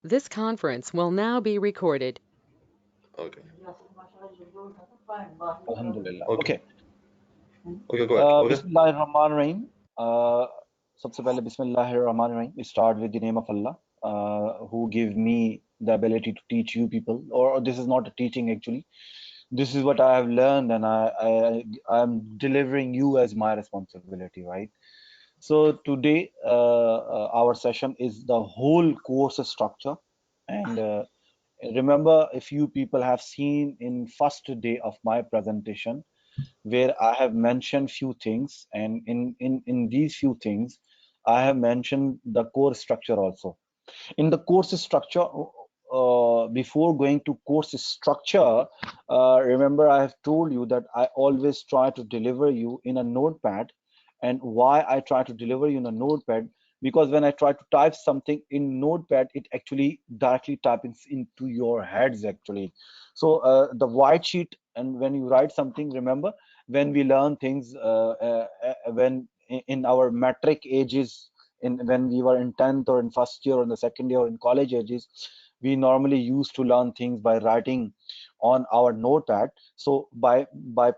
This conference will now be recorded. Okay. Alhamdulillah. Okay. Okay. Okay, go ahead. Okay. Bismillahirrahmanirrahim. सबसे पहले Bismillahirrahmanirrahim. We start with the name of Allah, who give me the ability to teach you people. Or this is not a teaching actually. This is what I have learned, and I'm delivering you as my responsibility, right? So today, our session is the whole course structure, and remember, if you people have seen in first day of my presentation, where I have mentioned few things, and in these few things, I have mentioned the core structure also. In the course structure, before going to course structure, remember I have told you that I always try to deliver you in a notepad. And why I try to deliver you in a notepad? Because when I try to type something in notepad, it actually directly types into your heads actually. So the white sheet, and when you write something, remember when we learn things, when in our metric ages, in when we were in 10th or in first year or in the second year or in college ages, we normally used to learn things by writing on our notepad. So by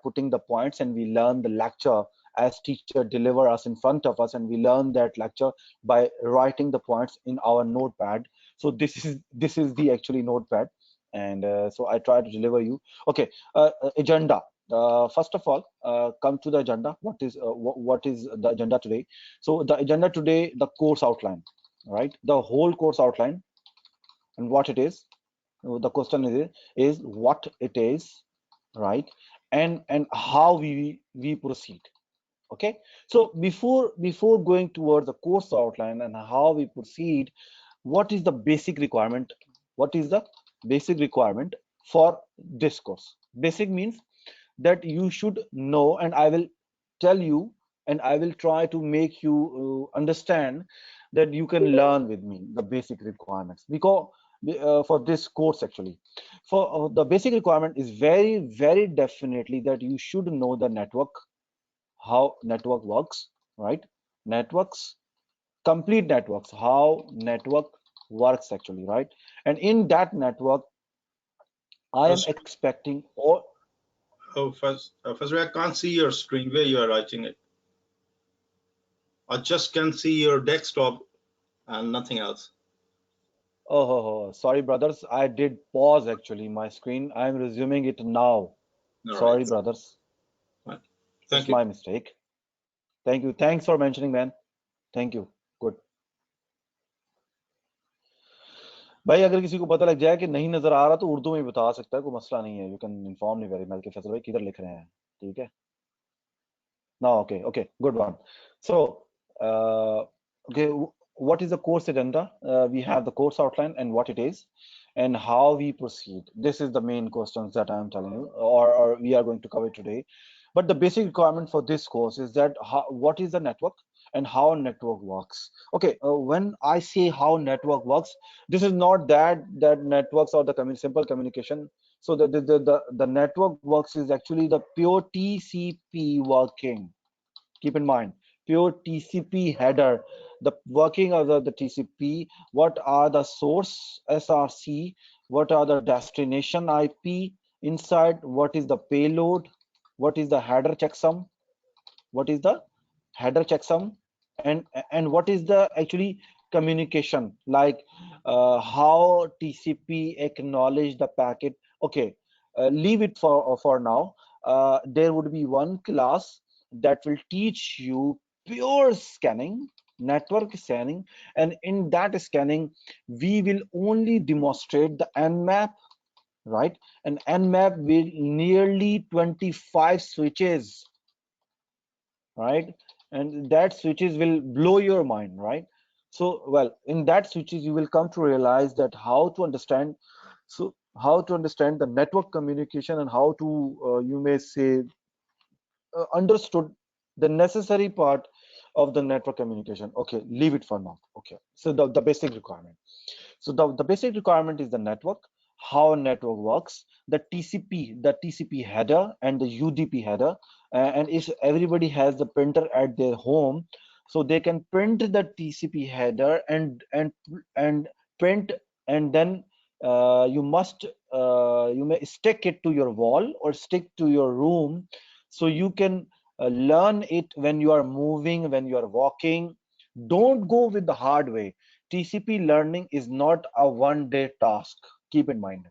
putting the points, and we learn the lecture as teacher deliver us in front of us, and we learn that lecture by writing the points in our notepad. So this is the actually notepad. And so I try to deliver you. Okay. Agenda. First of all, come to the agenda. What is the agenda today? So the agenda today, the course outline, right? The whole course outline and what it is. The question is what it is, right? And how we proceed. Okay. So before going towards the course outline and how we proceed, what is the basic requirement? What is the basic requirement for this course? Basic means that you should know, and I will tell you, and I will try to make you understand that you can learn with me the basic requirements. Because for this course actually, for the basic requirement is very definitely that you should know the network, how network works, right? Networks, complete networks, how network works actually, right? And in that network, I am First, expecting all. first, I can't see your screen where you are writing it. I just can see your desktop and nothing else. Oh, sorry, brothers. I did pause actually my screen. I'm resuming it now. All Sorry, right. brothers. Fine. It's Thank you. my mistake. Thank you. Thanks for mentioning, man. Thank you. Good. भाई अगर किसी को पता लग जाए कि नहीं नजर आ रहा तो उर्दू में बता सकता है, कोई मसला नहीं है. You can inform me very well कि फैसल भाई किधर लिख रहे हैं. ठीक है. No, okay, good one. So, okay, what is the course agenda? We have the course outline and what it is, and how we proceed. This is the main questions that I'm telling you, or we are going to cover today. But the basic requirement for this course is that what is the network and how network works. Okay, when I say how network works, this is not that networks or the simple communication. So the network works is actually the pure TCP working. Keep in mind, pure TCP header, the working of the TCP, what are the source SRC, what are the destination IP inside, what is the payload, what is the header checksum, what is the header checksum, and what is the actually communication, like how TCP acknowledge the packet. Okay, leave it for now. There would be one class that will teach you pure scanning, network scanning, and in that scanning we will only demonstrate the nmap, right? And nmap will nearly 25 switches, right? And that switches will blow your mind, right? So well, in that switches you will come to realize that how to understand, so how to understand the network communication, and how to you may say understood the necessary part of the network communication. Okay, leave it for now. Okay, so the basic requirement. So the basic requirement is the network, how a network works, the TCP header and the UDP header. And if everybody has the printer at their home, so they can print the TCP header and print and then you may stick it to your wall or stick to your room, so you can learn it when you are moving, when you are walking. Don't go with the hard way. TCP learning is not a one-day task. Keep in mind,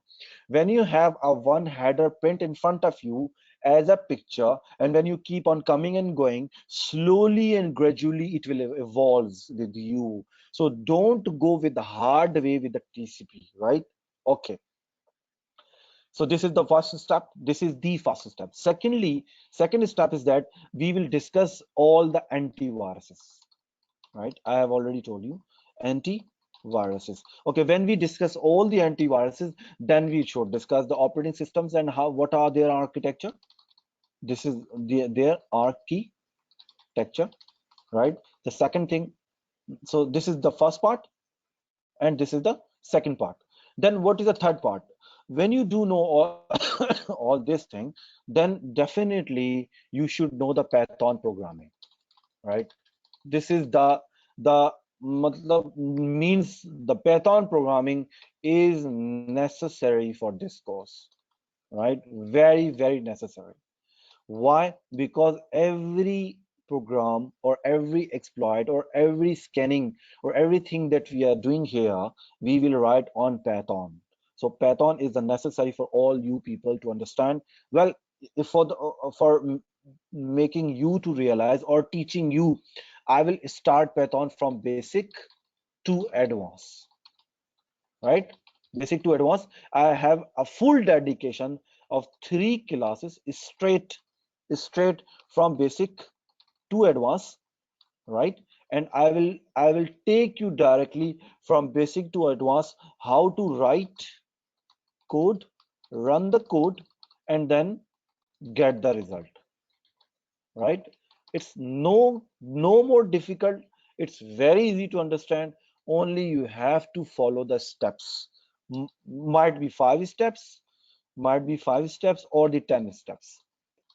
when you have a one header print in front of you as a picture, and when you keep on coming and going, slowly and gradually it will evolve with you. So don't go with the hard way with the TCP, right? Okay, so this is the first step. This is the first step. Second step is that we will discuss all the antiviruses, right? I have already told you antiviruses. Okay, when we discuss all the antiviruses, then we should discuss the operating systems and how, what are their architecture. This is their architecture, right? The second thing, so this is the first part and this is the second part. Then what is the third part? When you do know all, all this thing, then definitely you should know the Python programming, right? This is the matlab means the Python programming is necessary for this course, right? Very necessary. Why? Because every program or every exploit or every scanning or everything that we are doing here, we will write on Python. So Python is the necessary for all you people to understand. Well, if for the making you to realize or teaching you, I will start Python from basic to advanced, right? Basic to advanced. I have a full dedication of 3 classes straight from basic to advanced, right? And I will take you directly from basic to advanced, how to write code, run the code, and then get the result, right? It's no more difficult. It's very easy to understand. Only you have to follow the steps. Might be 5 steps, might be 5 steps or the 10 steps.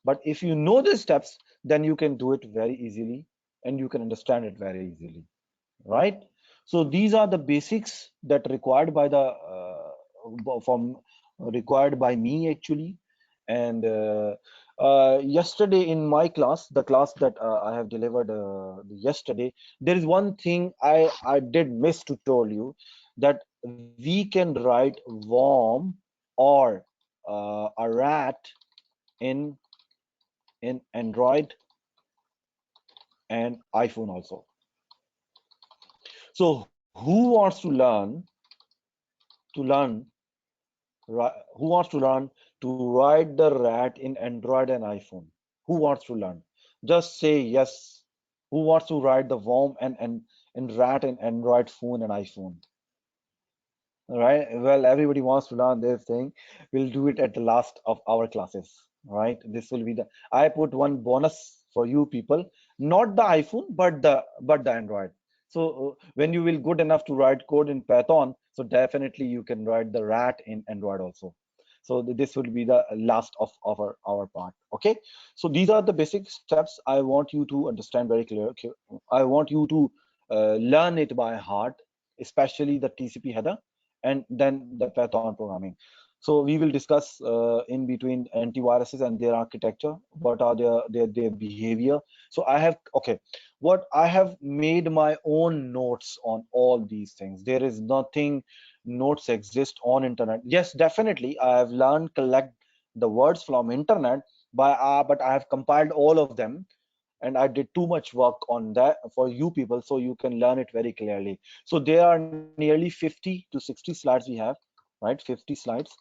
But if you know the steps, then you can do it very easily and you can understand it very easily, right? So these are the basics that required by the from required by me actually. And yesterday in my class, the class that I have delivered yesterday, there is one thing I did miss to tell you, that we can write worm or a rat in Android and iPhone also. So who wants to learn who wants to learn to write the rat in Android and iPhone? Who wants to learn? Just say yes. Who wants to write the worm and rat in Android phone and iPhone? All right. Well, everybody wants to learn this thing. We'll do it at the last of our classes. Right. This will be the. I put one bonus for you people, not the iPhone, but the Android. So when you will good enough to write code in Python, so definitely you can write the rat in Android also. So this will be the last of our part. Okay. So these are the basic steps I want you to understand very clear. I want you to learn it by heart, especially the TCP header and then the Python programming. So we will discuss in between antiviruses and their architecture, what are their behavior. So I have, okay, what I have made my own notes on all these things. There is nothing notes exist on internet. Yes, definitely I have learned collect the words from internet but I have compiled all of them, and I did too much work on that for you people, so you can learn it very clearly. So there are nearly 50 to 60 slides we have, right? 50 slides,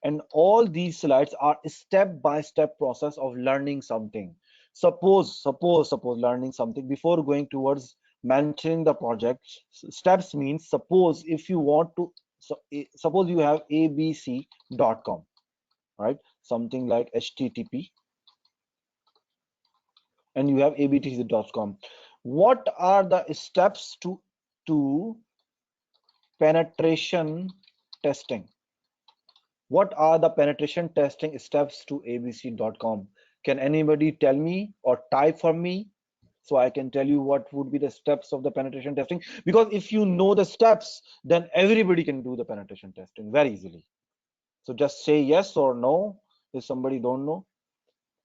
and all these slides are a step-by-step process of learning something. Suppose learning something before going towards mentioning the project. Steps means, suppose if you want to, suppose you have abc.com, right? Something like HTTP, and you have abtc.com. What are the steps to penetration testing? What are the penetration testing steps to abc.com? Can anybody tell me or type for me? So I can tell you what would be the steps of the penetration testing, because if you know the steps, then everybody can do the penetration testing very easily. So just say yes or no if somebody don't know.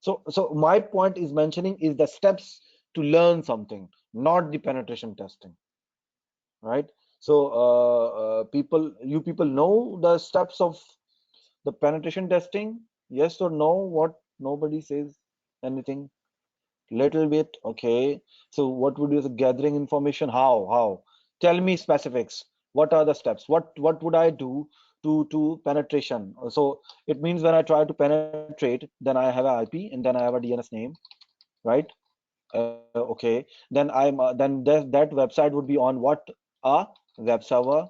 So my point is mentioning is the steps to learn something, not the penetration testing, right? So you people know the steps of the penetration testing, yes or no? What, nobody says anything? Little bit, okay. So what would you say, gathering information? How? Tell me specifics. What are the steps? What would I do to penetration? So it means when I try to penetrate, then I have an IP and then I have a DNS name, right? Okay. Then that website would be on what? A web server.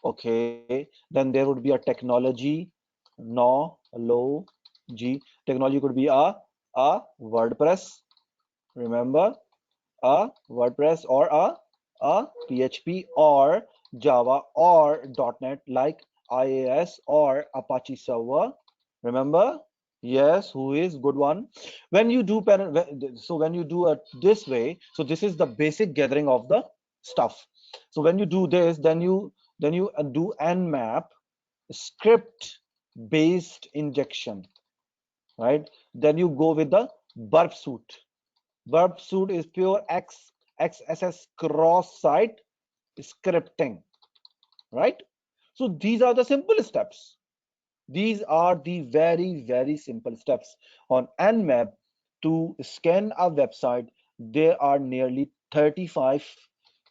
Okay. Then there would be a technology. No, low G. Technology could be a WordPress. Remember, a WordPress or a PHP or Java or .NET like IAS or Apache server. Remember? Yes, who is good one? When you do so when you do it this way, so this is the basic gathering of the stuff. So when you do this, then you do nmap script based injection, right? Then you go with the burp suite. Verb suite is pure XSS cross-site scripting, right? So these are the simple steps. These are the very, very simple steps. On Nmap to scan a website, there are nearly 35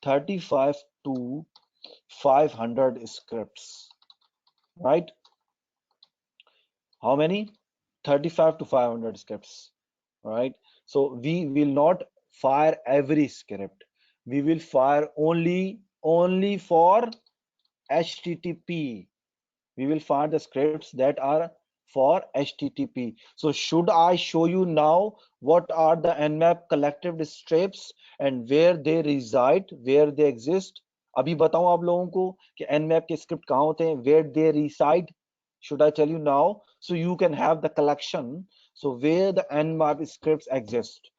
to 500 scripts, right? How many? 35 to 500 scripts, right? So we will not fire every script. We will fire only for HTTP. We will find the scripts that are for HTTP. So should I show you now what are the Nmap collective strips and where they reside, where they exist? अभी बताऊं आप लोगों को कि Nmap के script कहाँ होते हैं, where they reside? Should I tell you now so you can have the collection? So where the Nmap scripts exist?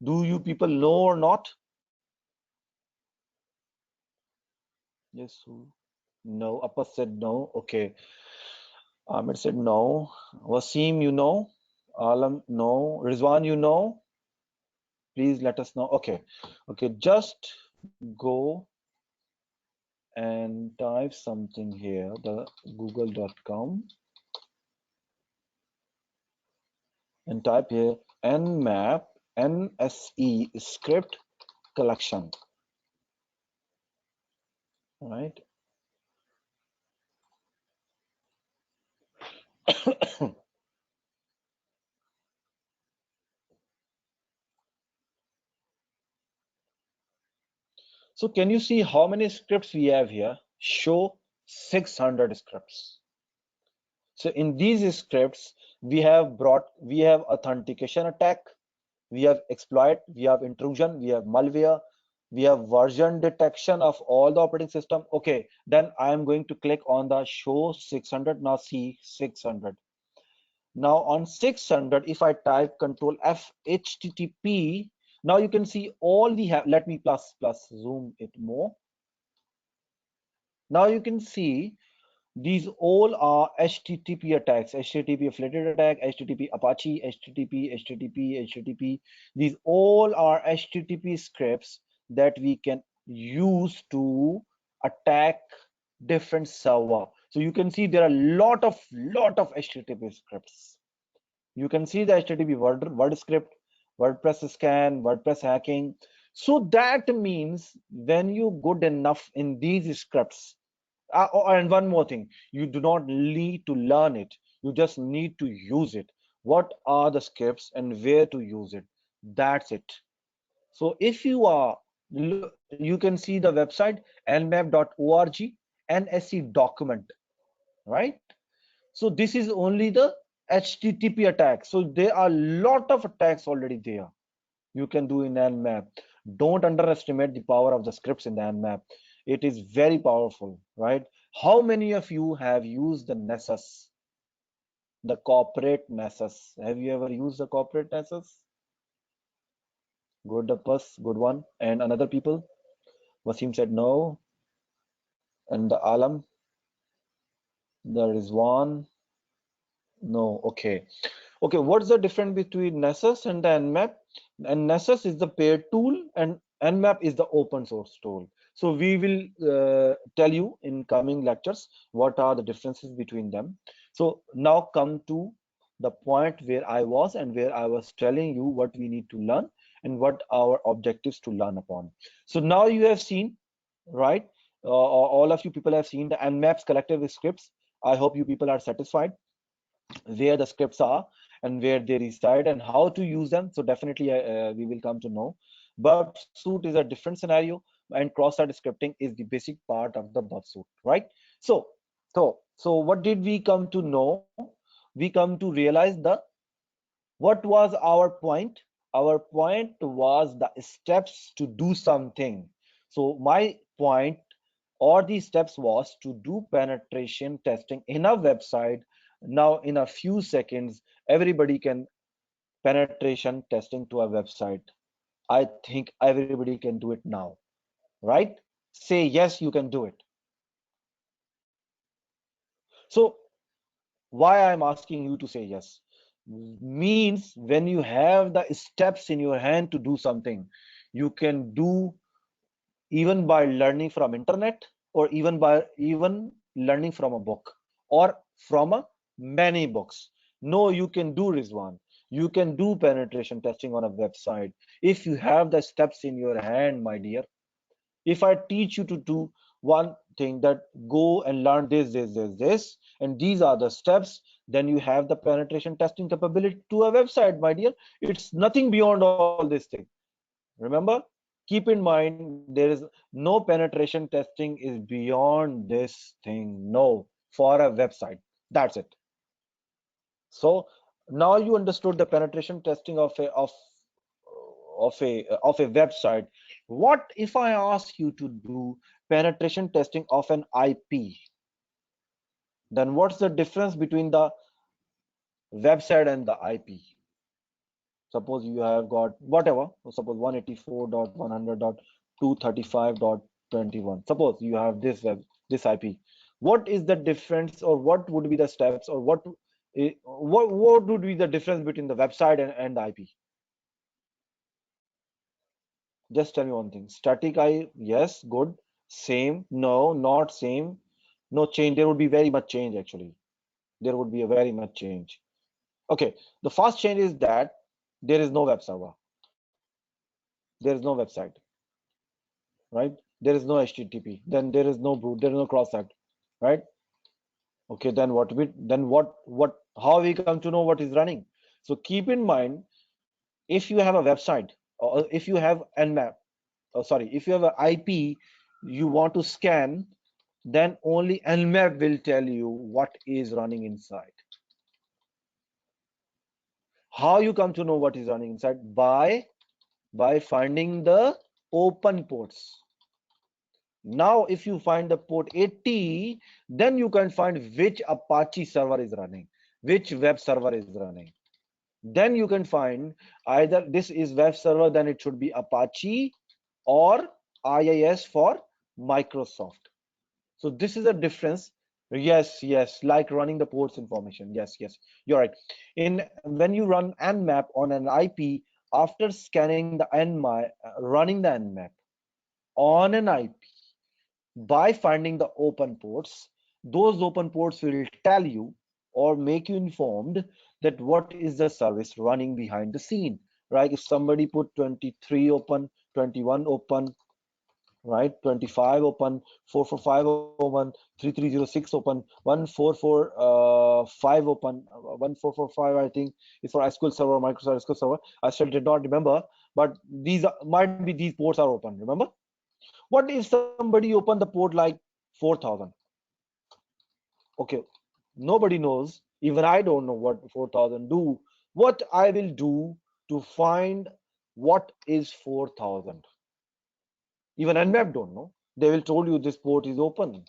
Do you people know or not? Yes. No. Appa said no. Okay. Ahmed said no. Wasim, you know. Alam, no. Rizwan, you know. Please let us know. Okay. Okay. Just go and type something here. The google.com and type here nmap nse script collection. Right. So can you see how many scripts we have here? Show 600 scripts. So in these scripts, we have authentication attack, we have exploit, we have intrusion, we have malware, we have version detection of all the operating system. Okay, then I am going to click on the show 600. Now see 600. Now on 600, if I type Control F HTTP, now you can see all we have. Let me plus zoom it more. Now you can see these all are HTTP attacks, HTTP affiliated attack, HTTP Apache, HTTP. These all are HTTP scripts that we can use to attack different server. So you can see there are a lot of HTTP scripts. You can see the HTTP word script, WordPress scan, WordPress hacking. So that means when you good enough in these scripts, and one more thing, you do not need to learn it, you just need to use it. What are the scripts and where to use it? That's it. So if you are, you can see the website nmap.org NSE document, right? So this is only the HTTP attack. So there are a lot of attacks already there you can do in nmap. Don't underestimate the power of the scripts in the nmap. It is very powerful, right? How many of you have used the Nessus, the corporate Nessus? Have you ever used the corporate Nessus? Good, Abbas, good one. And another people? Wasim said no. And the Alam, there is one. No, okay. Okay, what's the difference between Nessus and the Nmap? And Nessus is the paid tool and Nmap is the open source tool. So we will tell you in coming lectures what are the differences between them. So now come to the point where I was and where I was telling you what we need to learn and what our objectives to learn upon. So now you have seen, right? All of you people have seen the Nmaps collective scripts. I hope you people are satisfied where the scripts are and where they reside and how to use them. So definitely we will come to know. Buff suit is a different scenario, and cross-site scripting is the basic part of the buff suit, right? So what did we come to know? We come to realize what was our point. Our point was the steps to do something. So my point or the steps was to do penetration testing in a website. Now in a few seconds everybody can penetration testing to a website. I think everybody can do it now, right? Say yes, you can do it. So why I'm asking you to say yes means when you have the steps in your hand to do something, you can do even by learning from internet or even learning from a book or from a many books. No, you can do Rizwan. You can do penetration testing on a website if you have the steps in your hand, my dear. If I teach you to do one thing, that go and learn this, and these are the steps, then you have the penetration testing capability to a website, my dear. It's nothing beyond all this thing. Remember, keep in mind, there is no penetration testing is beyond this thing. No, for a website. That's it. So now you understood the penetration testing of a website. What if I ask you to do penetration testing of an IP? Then what's the difference between the website and the IP? Suppose you have got whatever, suppose 184.100.235.21. Suppose you have this IP. What is the difference, or what would be the steps, or what would be the difference between the website and the IP? Just tell me one thing. Static I, yes, good. Same, no, not same. No change. There would be very much change actually. There would be a very much change. Okay, the first change is that there is no web server. There is no website, right? There is no HTTP. Then there is no boot. There is no cross-site, right? Okay, then how we come to know what is running? So keep in mind, if you have a website or if you have Nmap, if you have an IP you want to scan, then only Nmap will tell you what is running inside. How you come to know what is running inside? By finding the open ports. Now if you find the port 80, then you can find which Apache server is running, which web server is running. Then you can find either this is web server, then it should be Apache, or IIS for Microsoft. So this is a difference. Yes, like running the ports information. Yes, you're right. When you run Nmap on an IP, after scanning the Nmap, running the Nmap on an IP, by finding the open ports, those open ports will tell you or make you informed that what is the service running behind the scene. Right? If somebody put 23 open, 21 open, right, 25 open, 445 open, 3306 open, 1445 open, 1445 I think is for SQL Server, Microsoft SQL Server. I still did not remember, but might be these ports are open. Remember, what if somebody opened the port like 4000? Okay, nobody knows, even I don't know what 4000 do. What I will do to find what is 4000? Even Nmap don't know. They will told you this port is open,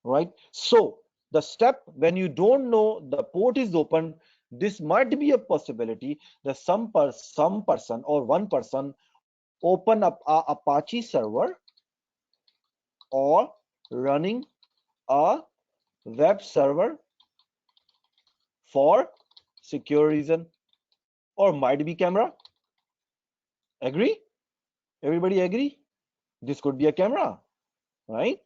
right? So the step when you don't know the port is open, This might be a possibility that some person or one person open up a Apache server or running a web server for secure reason, or might be camera. Agree? Everybody agree? This could be a camera, right?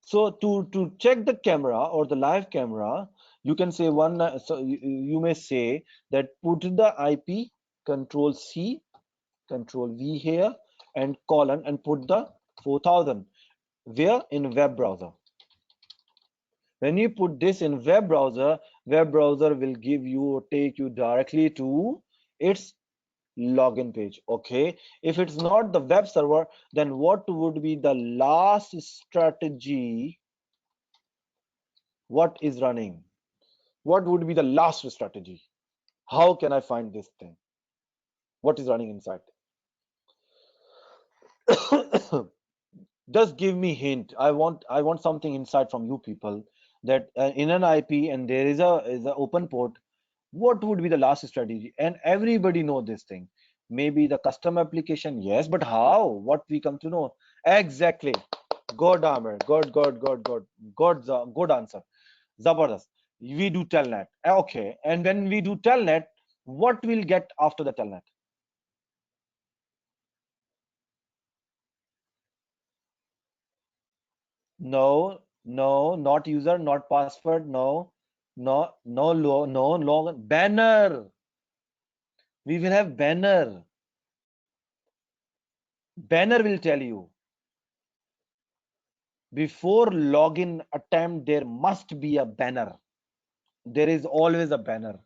So to check the camera or the live camera, you can say you may say that put the IP control C, control V here, and colon, and put the 4000 where in web browser. When you put this in web browser will give you or take you directly to its login page. Okay, if it's not the web server, then what would be the last strategy? What is running? What would be the last strategy? How can I find this thing? What is running inside? Just give me hint. I want something inside from you people, that in an IP and there is a open port, what would be the last strategy? And everybody know this thing. Maybe the custom application, yes, but how? What we come to know? Exactly. Good, Amir. Good answer. Zabardast. We do telnet. Okay. And when we do telnet, what we'll get after the telnet? No, not user, not password. No, log banner. We will have banner. Banner will tell you before login attempt, there must be a banner. There is always a banner.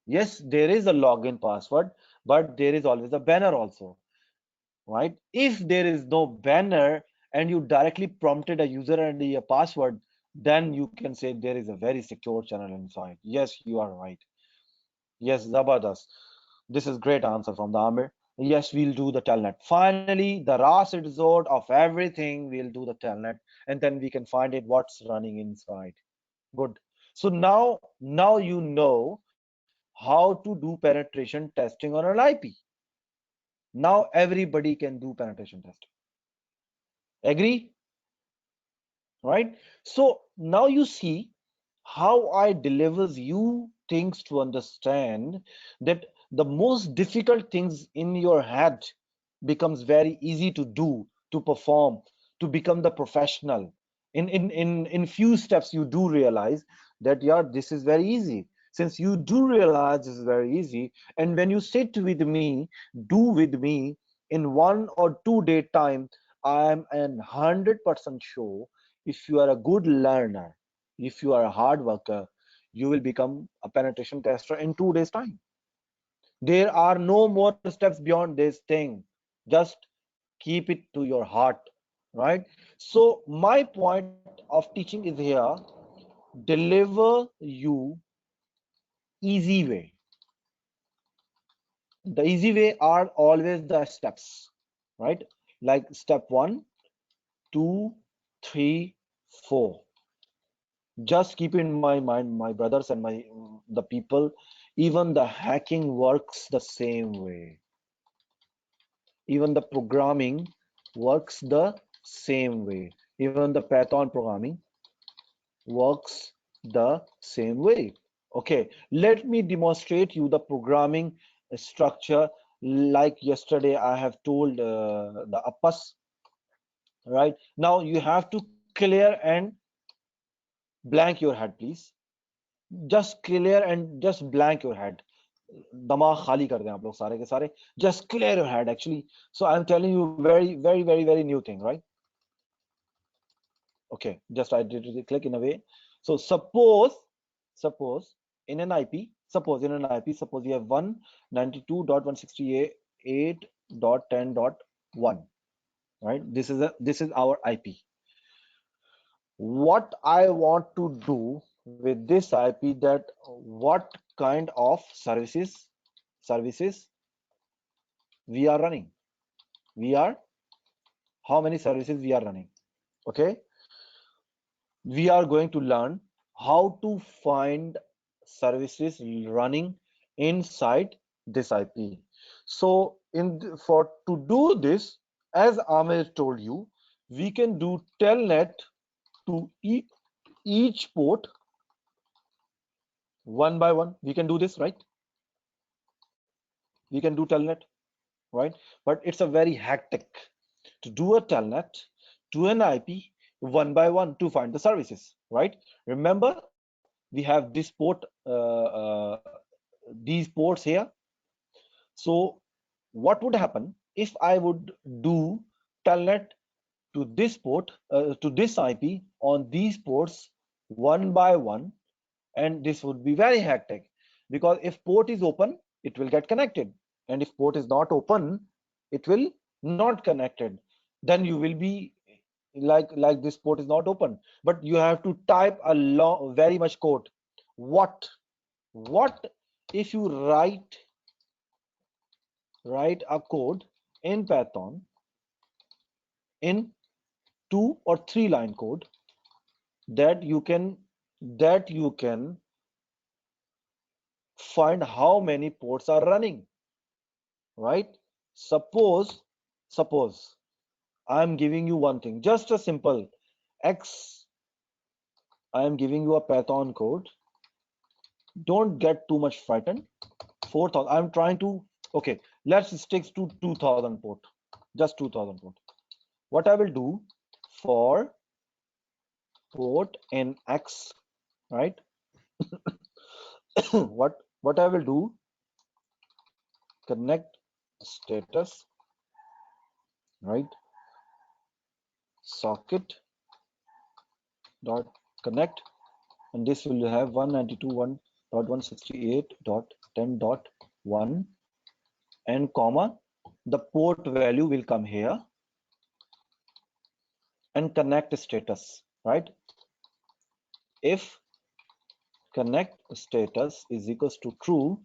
Yes, there is a login password, but there is always a banner also, right? If there is no banner and you directly prompted a user ID a password, then you can say there is a very secure channel inside. Yes, you are right. Yes, Zabardast. This is great answer from the Amir. Yes, we'll do the telnet. Finally, the last resort of everything, we'll do the telnet, and then we can find it what's running inside. Good. So now you know how to do penetration testing on an IP. Now everybody can do penetration testing. Agree? Right? So now you see how I delivers you things to understand that the most difficult things in your head becomes very easy to do, to perform, to become the professional. In few steps you do realize that, yeah, this is very easy. Since you do realize this is very easy, and when you sit with me, do with me, in 1 or 2 day time, I am 100% sure, if you are a good learner, if you are a hard worker, you will become a penetration tester in 2 days time. There are no more steps beyond this thing. Just keep it to your heart, right? So my point of teaching is here: deliver you easy way. The easy way are always the steps, right? Like step 1, 2, 3, 4. Just keep in my mind, my brothers and the people, even the hacking works the same way. Even the programming works the same way. Even the Python programming works the same way. Okay, let me demonstrate you the programming structure. Like yesterday I have told the APAS, right? Now you have to clear and blank your head, please. Just clear and just blank your head. दिमाग खाली कर दें आप लोग सारे के सारे. Just clear your head. Actually, so I'm telling you very new thing, right? Okay, just I did click in a way. So suppose in an IP, suppose we have 192.168.10.1, right? This is our IP. What I want to do with this IP, that what kind of services we are running. How many services we are running? Okay, we are going to learn how to find services running inside this IP. So to do this, as Amir told you, we can do telnet to each port one by one. We can do this, right? We can do telnet, right? But it's a very hectic to do a telnet to an IP one by one to find the services, right? Remember, we have this port, these ports here. So what would happen if I would do telnet to this port, to this IP on these ports one by one, and this would be very hectic, because if port is open, it will get connected, and if port is not open, it will not connected. Then you will be like this port is not open, but you have to type a long, very much code. What if you write a code in Python in 2 or 3 line code that you can find how many ports are running, right? Suppose I am giving you one thing, just a simple X. I am giving you a Python code. Don't get too much frightened. 4,000. I'm trying to, okay, let's stick to 2,000 port, just 2,000 port. What I will do for port in X, right? what I will do, connect status, right? Socket dot connect, and this will have 192.168.10.1 and comma, the port value will come here, and connect status, right? If connect status is equals to true,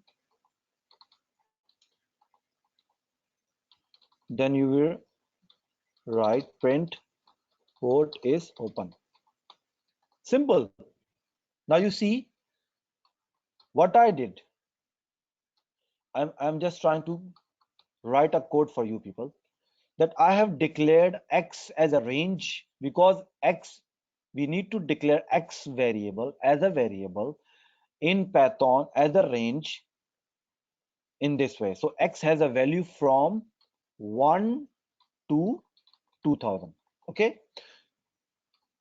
then you will write print port is open. Simple. Now you see what I did. I'm just trying to write a code for you people, that I have declared X as a range, because X, we need to declare X variable as a variable in Python as a range in this way. So X has a value from 1 to 2000. Okay.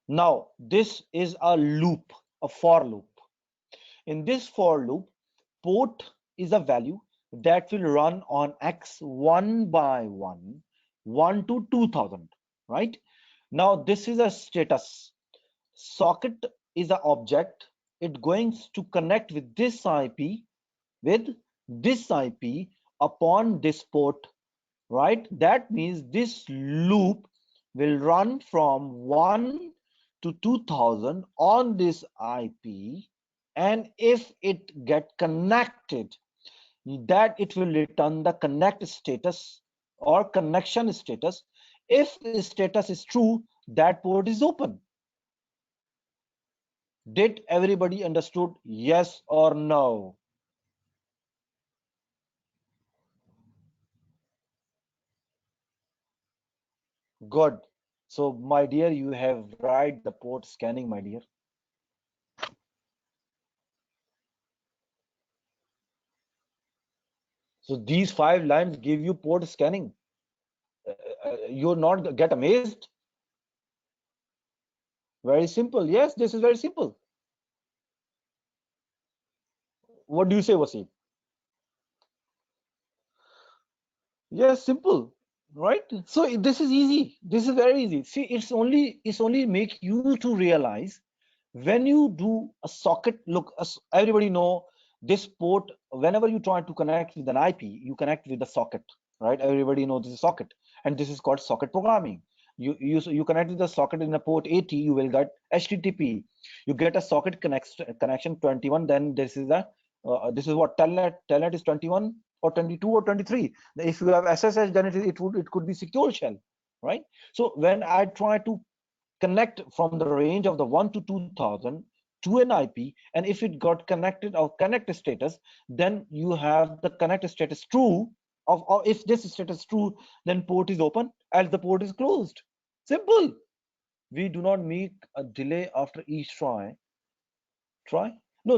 Now this is a loop, a for loop. In this for loop, port is a value that will run on X one by one, 1 to 2000, right? Now this is a status. Socket is an object. It going to connect with this IP upon this port, right? That means this loop will run from 1 to 2000 on this IP, and if it get connected, that it will return the connect status or connection status. If status is true, that port is open. Did everybody understood? Yes or no? Good. So my dear, you have right the port scanning, my dear. So these 5 lines give you port scanning. You'll not get amazed. Very simple. Yes, this is very simple. What do you say, Wasim? Yes, simple, right? So this is easy. This is very easy. See, it's only make you to realize when you do a socket. Look, everybody know this port. Whenever you try to connect with an IP, you connect with the socket, right? Everybody knows this is socket, and this is called socket programming. You connect with the socket in a port 80, you will get HTTP. You get a socket connection 21. Then this is this is what telnet is 21 or 22 or 23. If you have SSH, then it could be secure shell, right? So when I try to connect from the range of the 1 to 2000, to an IP, and if it got connected or connect status, then you have the connect status true. Or if this status true, then port is open, else the port is closed. Simple. We do not make a delay after each try. No,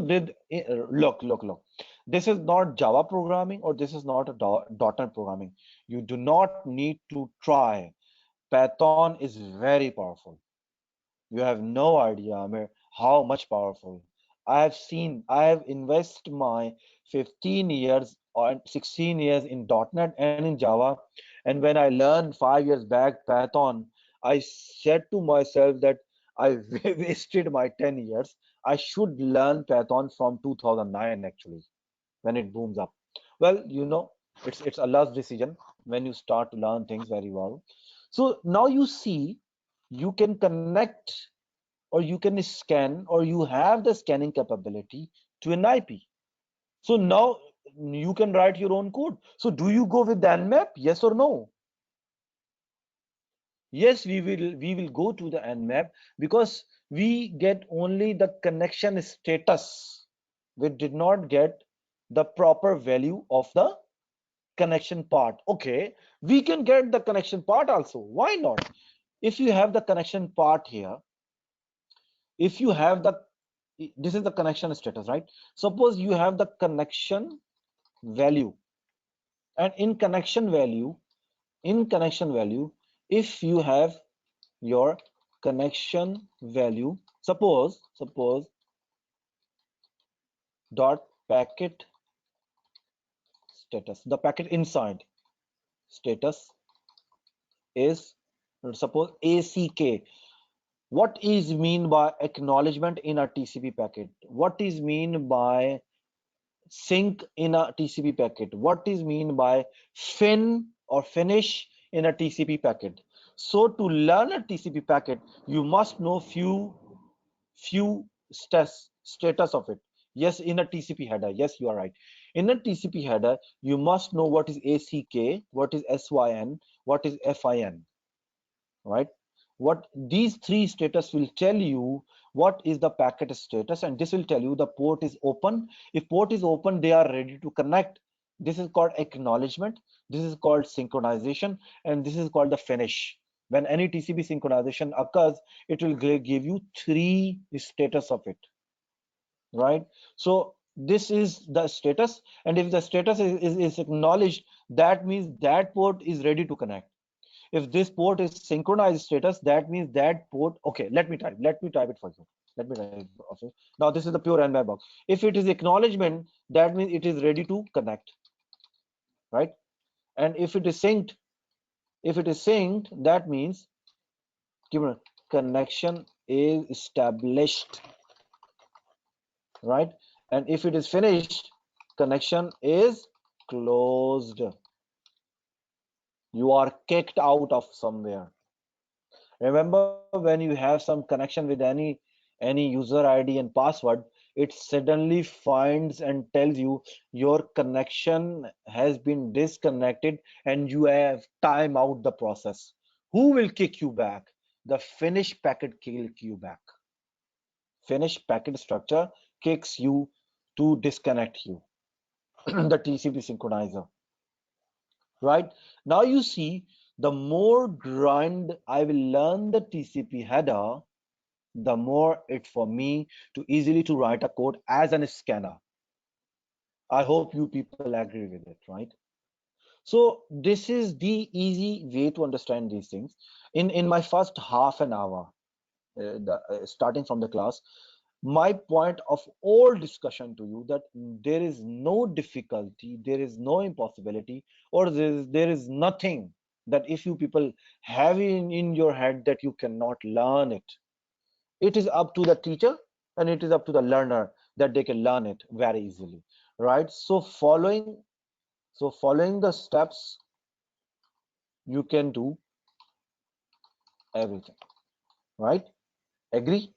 look. This is not Java programming, or this is not a .NET programming. You do not need to try. Python is very powerful. You have no idea, Amir, how much powerful. I have invested my 15 years or 16 years in .NET and in Java. And when I learned 5 years back Python, I said to myself that I wasted my 10 years. I should learn Python from 2009 actually, when it booms up. Well, it's Allah's decision when you start to learn things very well. So now you see, you can connect, or you can scan, or you have the scanning capability to an IP. So now you can write your own code. So do you go with the Nmap? Yes or no? Yes, we will go to the Nmap, because we get only the connection status. We did not get the proper value of the connection part. Okay, we can get the connection part also. Why not? If you have the connection part here, if you have the, this is the connection status, right? Suppose you have the connection value, and in connection value, if you have your connection value, suppose dot packet status, the packet inside status is, suppose ACK. What is mean by acknowledgement in a TCP packet? What is mean by sync in a TCP packet? What is mean by fin or finish in a TCP packet? So to learn a TCP packet, you must know few status of it. Yes, in a TCP header, yes, you are right. In a TCP header, you must know what is ACK, what is SYN, what is FIN, right? What these three status will tell you what is the packet status, and this will tell you the port is open. If port is open, they are ready to connect. This is called acknowledgement, this is called synchronization, and this is called the finish. When any TCP synchronization occurs, it will give you three status of it, right? So this is the status, and if the status is acknowledged, that means that port is ready to connect. If this port is synchronized status, that means that port, okay, let me type it for you. Let me type it for you. Now this is the pure Nmap box. If it is acknowledgement, that means it is ready to connect, right? And if it is synced, that means connection is established, right? And if it is finished, connection is closed. You are kicked out of somewhere. Remember, when you have some connection with any user ID and password, it suddenly finds and tells you your connection has been disconnected and you have time out the process. Who will kick you back? The finished packet will kick you back. Finished packet structure kicks you to disconnect you. The TCP synchronizer. Right now you see, the more grind I will learn the TCP header, the more it for me to easily to write a code as an scanner. I hope you people agree with it, right? So this is the easy way to understand these things. In my first half an hour, starting from the class, my point of all discussion to you, that there is no difficulty, there is no impossibility, or there is nothing that if you people have in your head that you cannot learn it. It is up to the teacher and it is up to the learner that they can learn it very easily, right? So following the steps, you can do everything, right? Agree?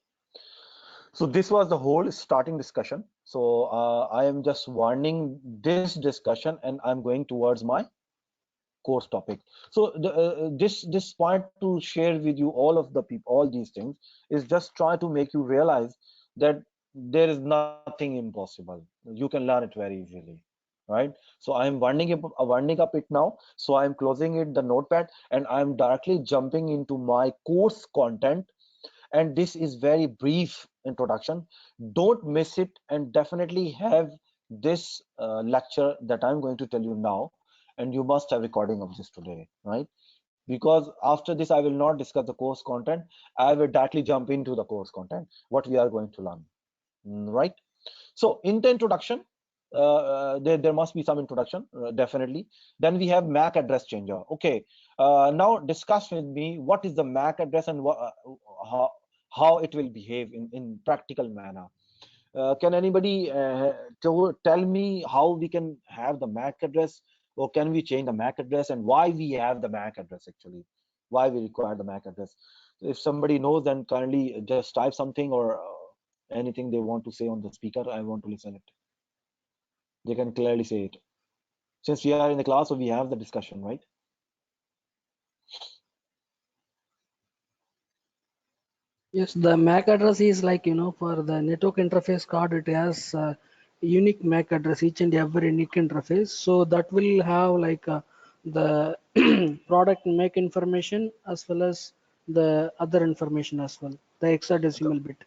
So this was the whole starting discussion. So I am just warning this discussion and I'm going towards my course topic. So this point to share with you all of the people, all these things, is just try to make you realize that there is nothing impossible. You can learn it very easily, right? So I'm winding up it now. So I'm closing it, the notepad, and I'm directly jumping into my course content. And this is very brief introduction. Don't miss it, and definitely have this lecture that I'm going to tell you now, and you must have recording of this today, right? Because after this I will not discuss the course content. I will directly jump into the course content, what we are going to learn, right? So in the introduction, there must be some introduction, definitely. Then we have MAC address changer. Okay, now discuss with me what is the MAC address and how, how it will behave in practical manner. Can anybody tell me how we can have the MAC address, or can we change the MAC address, and why we have the MAC address actually? Why we require the MAC address? If somebody knows, then kindly just type something, or anything they want to say on the speaker. I want to listen it. They can clearly say it. Since we are in the class, so we have the discussion, right? Yes, the MAC address is like, for the network interface card, it has a unique MAC address, each and every unique interface. So that will have like the product MAC information as well as the other information as well, the hexadecimal bit.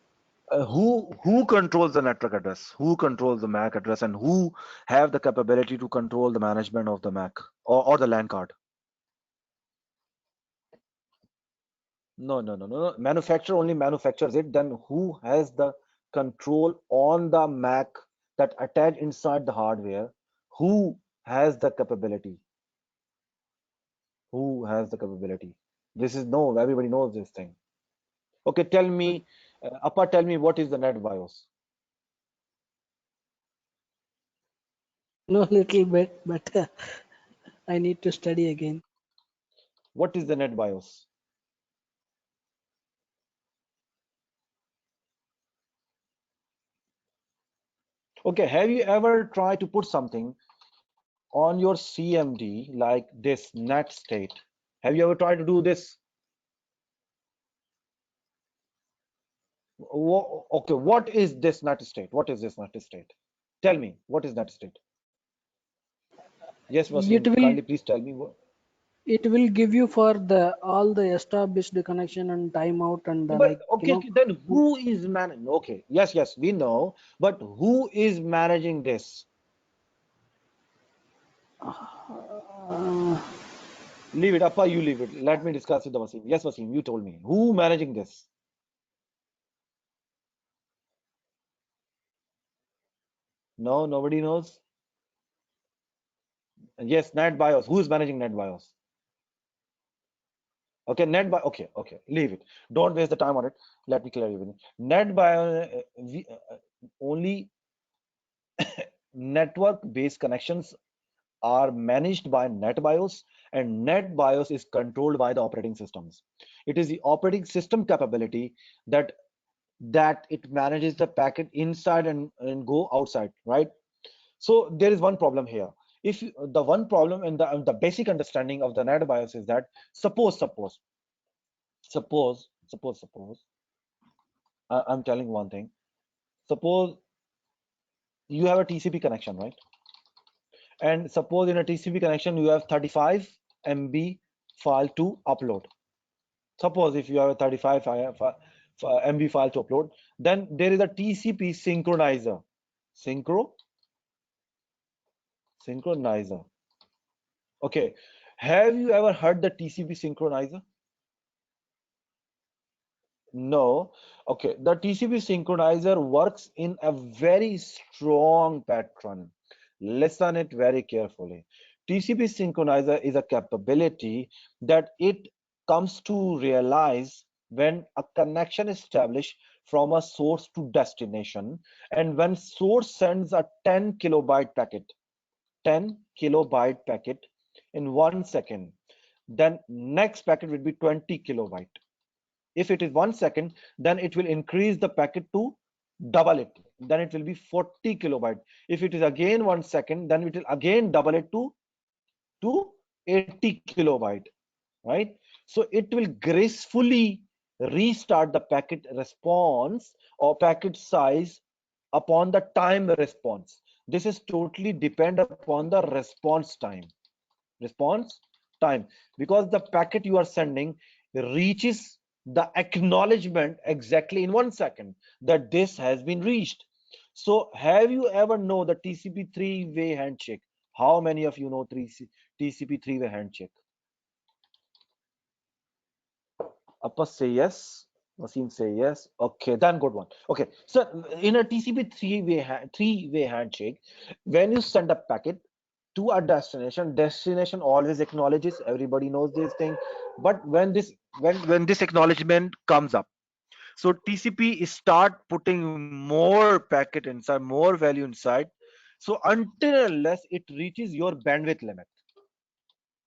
Who controls the network address? Who controls the MAC address, and who have the capability to control the management of the MAC, or the LAN card? No. Manufacturer only manufactures it. Then who has the control on the Mac that attach inside the hardware? Who has the capability? Who has the capability? This is no, everybody knows this thing. Okay, tell me, Appa, tell me what is the net BIOS? No, little bit, but I need to study again. What is the net BIOS? Okay, have you ever tried to put something on your CMD like this net state? Have you ever tried to do this? Okay, what is this net state? What is this net state? Tell me, what is net state? Yes, It Wasim, will kindly please tell me what. it will give you for the all the established connection and timeout and But okay, okay, then who is managing? Okay, yes, we know, but who is managing this? uh, Leave it, Appa, you leave it. Let me discuss with the Wasim. Yes, Wasim, you told me. Who managing this? No, nobody knows. Yes, net BIOS. Who is managing net BIOS? Okay, net BIOS. Okay, leave it. Don't waste the time on it. Let me clear you with it. Net BIOS, only network-based connections are managed by NetBIOS, and NetBIOS is controlled by the operating systems. It is the operating system capability that it manages the packet inside and go outside, right? So there is one problem here. If the one problem and the basic understanding of the NetBIOS is that suppose I'm telling one thing. Suppose you have a TCP connection, right? And suppose in a TCP connection you have 35 MB file to upload. Suppose if you have a 35 MB file to upload, then there is a TCP synchronizer. Synchronizer. Okay. Have you ever heard the TCP synchronizer? No. Okay. The TCP synchronizer works in a very strong pattern. Listen it very carefully. TCP synchronizer is a capability that it comes to realize when a connection is established from a source to destination, and when source sends a 10 kilobyte packet, 10 kilobyte packet in 1 second, then next packet will be 20 kilobyte. If it is 1 second, then it will increase the packet to double it. Then it will be 40 kilobyte. If it is again 1 second, then it will again double it to 80 kilobyte, right? So it will gracefully restart the packet response or packet size upon the time response. This is totally depend upon the response time. Response time, because the packet you are sending reaches the acknowledgement exactly in 1 second that this has been reached. So have you ever know the TCP three-way handshake? How many of you know TCP three-way handshake? Appa say yes. Wasim say yes. Okay, then good one. Okay, so in a TCP three-way handshake, when you send a packet to a destination always acknowledges. Everybody knows this thing. But when this acknowledgement comes up, so TCP start putting more packet inside, more value inside. So until unless it reaches your bandwidth limit.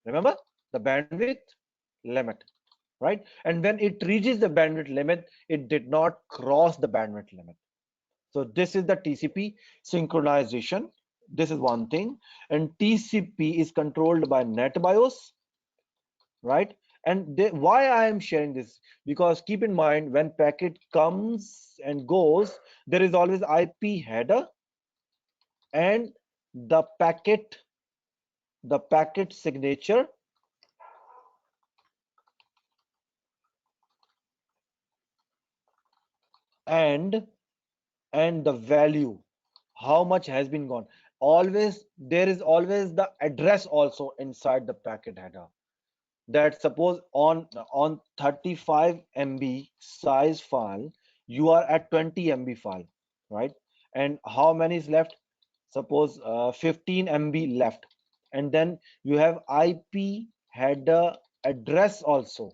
Remember the bandwidth limit, right? And when it reaches the bandwidth limit, it did not cross the bandwidth limit. So this is the TCP synchronization. This is one thing. And TCP is controlled by NetBIOS, right? And why I am sharing this, because keep in mind when packet comes and goes, there is always IP header and the packet signature and the value, how much has been gone. Always there is always the address also inside the packet header. That suppose on 35 MB size file, you are at 20 MB file, right? And how many is left? Suppose 15 MB left, and then you have IP header address also,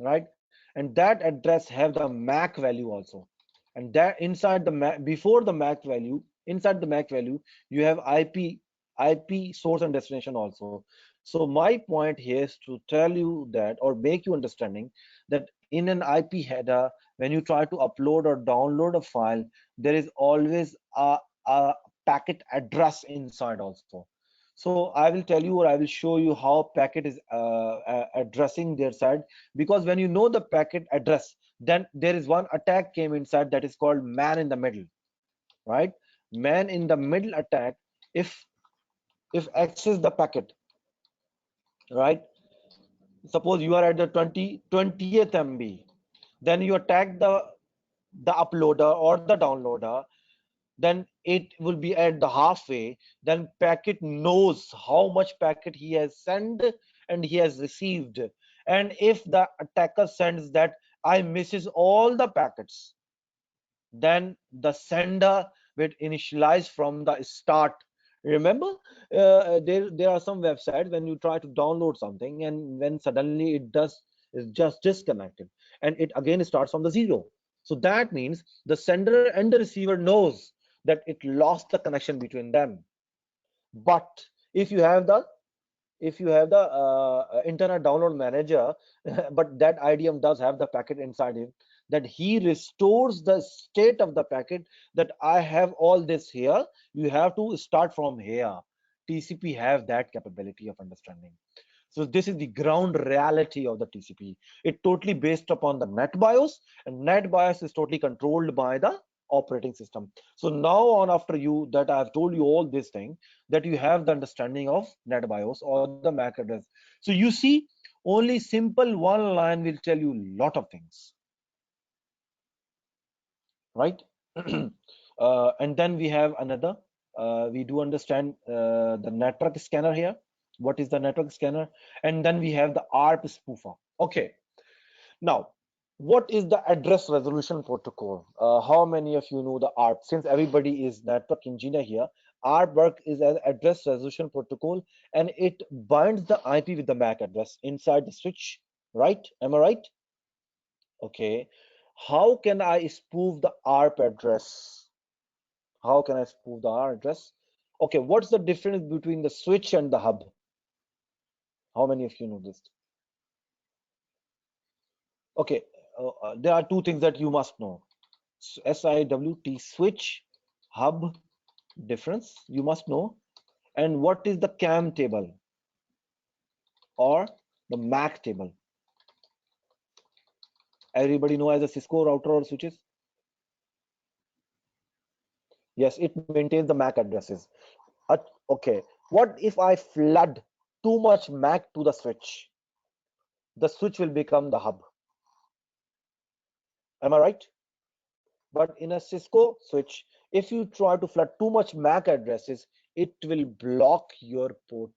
right? And that address have the MAC value also, and that inside the MAC, before the MAC value, inside the MAC value, you have IP source and destination also. So my point here is to tell you that, or make you understanding that in an IP header, when you try to upload or download a file, there is always a packet address inside also. So I will tell you, or I will show you how packet is addressing their side. Because when you know the packet address, then there is one attack came inside that is called man in the middle, right? Man in the middle attack. If access the packet, right? Suppose you are at the 20th MB, then you attack the uploader or the downloader, then it will be at the halfway. Then packet knows how much packet he has sent and he has received. And if the attacker sends that I misses all the packets, then the sender will initialize from the start. Remember, there are some websites when you try to download something and when suddenly it does is just disconnected and it again starts from the zero. So that means the sender and the receiver knows that it lost the connection between them. But if you have the internet download manager, but that IDM does have the packet inside it, that he restores the state of the packet, that I have all this here, you have to start from here. TCP have that capability of understanding. So this is the ground reality of the TCP. It totally based upon the NetBIOS, and NetBIOS is totally controlled by the operating system. So now on, after you that I have told you all this thing, that you have the understanding of NetBIOS or the MAC address. So you see, only simple one line will tell you a lot of things, right? And then we have another, we do understand the network scanner here. What is the network scanner? And then we have the ARP spoofer. Okay, now what is the address resolution protocol? How many of you know the ARP? Since everybody is network engineer here, ARP work is an address resolution protocol, and it binds the IP with the MAC address inside the switch, right? Am I right? Okay, how can I spoof the ARP address? How can I spoof the ARP address? Okay, what's the difference between the switch and the hub? How many of you know this? Okay, there are two things that you must know. SIWT, switch, hub, difference you must know. And what is the CAM table or the MAC table? Everybody know as a Cisco router or switches? Yes, it maintains the MAC addresses. Okay, what if I flood too much MAC to the switch? The switch will become the hub. Am I right? But in a Cisco switch, if you try to flood too much MAC addresses, it will block your port,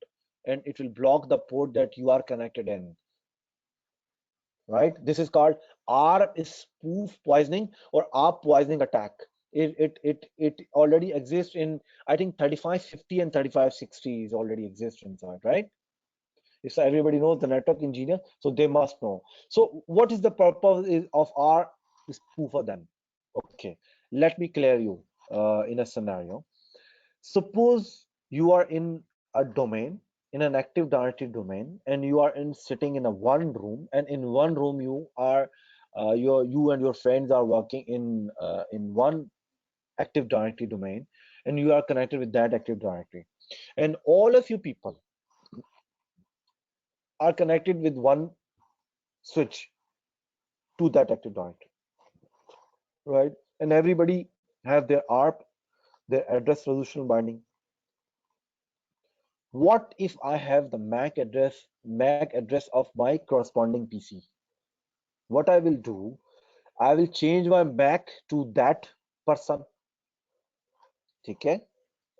and it will block the port that you are connected in. Right? This is called ARP spoof poisoning or ARP poisoning attack. It already exists in, I think, 3550 and 3560 is already exist inside, right? If everybody knows the network engineer, so they must know. So what is the purpose of ARP spoofer then? Okay, let me clear you in a scenario. Suppose you are in a domain, in an Active Directory domain, and you are sitting in a one room, and in one room you are you and your friends are working in one Active Directory domain, and you are connected with that Active Directory, and all of you people are connected with one switch to that Active Directory, right? And everybody have their ARP, their address resolution binding. What if I have the MAC address of my corresponding PC? What I will do, I will change my MAC to that person. Okay?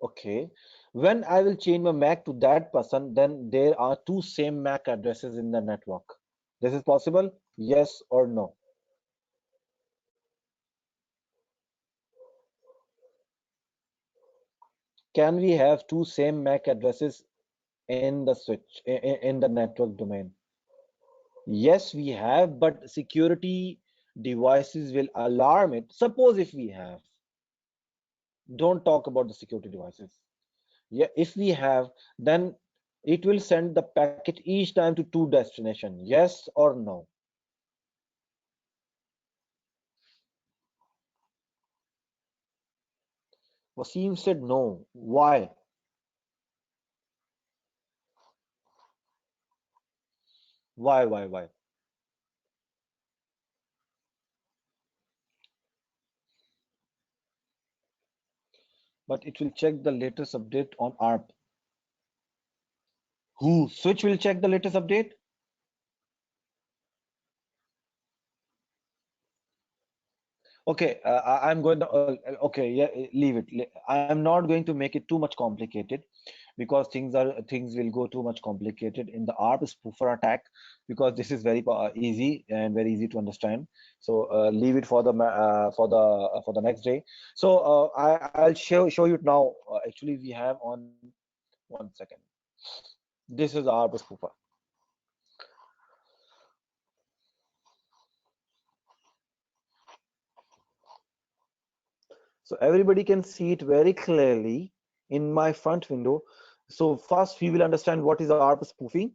Okay. When I will change my MAC to that person, then there are two same MAC addresses in the network. This is possible? Yes or no? Can we have two same MAC addresses in the switch, in the network domain? Yes, we have, but security devices will alarm it. Suppose if we have, don't talk about the security devices. Yeah, if we have, then it will send the packet each time to two destination. Yes or no? Wasim said no. Why? Why? But it will check the latest update on ARP. Who? Switch will check the latest update? Okay, I'm going to, okay, yeah, leave it. I'm not going to make it too much complicated because things will go too much complicated in the ARP spoofer attack, because this is very easy and very easy to understand. So leave it for the for the next day. So I'll show you now. Actually, we have on 1 second. This is ARP spoofer. So everybody can see it very clearly in my front window. So first we will understand what is ARP spoofing.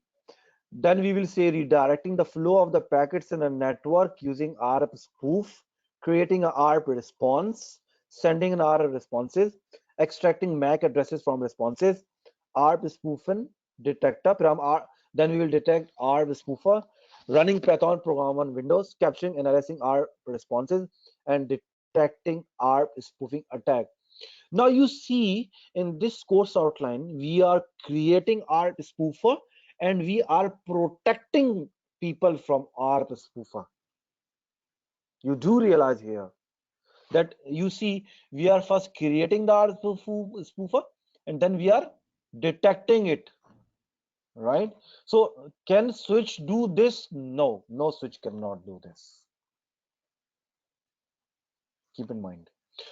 Then we will say redirecting the flow of the packets in a network using ARP spoof, creating an ARP response, sending an ARP responses, extracting MAC addresses from responses, ARP spoofen detector. Then we will detect ARP spoofer, running Python program on Windows, capturing, analyzing ARP responses, and detecting ARP spoofing attack. Now you see in this course outline, we are creating ARP spoofer and we are protecting people from ARP spoofer. You do realize here that you see we are first creating the ARP spoofer and then we are detecting it, right? So can switch do this? No, no switch cannot do this. Keep in mind.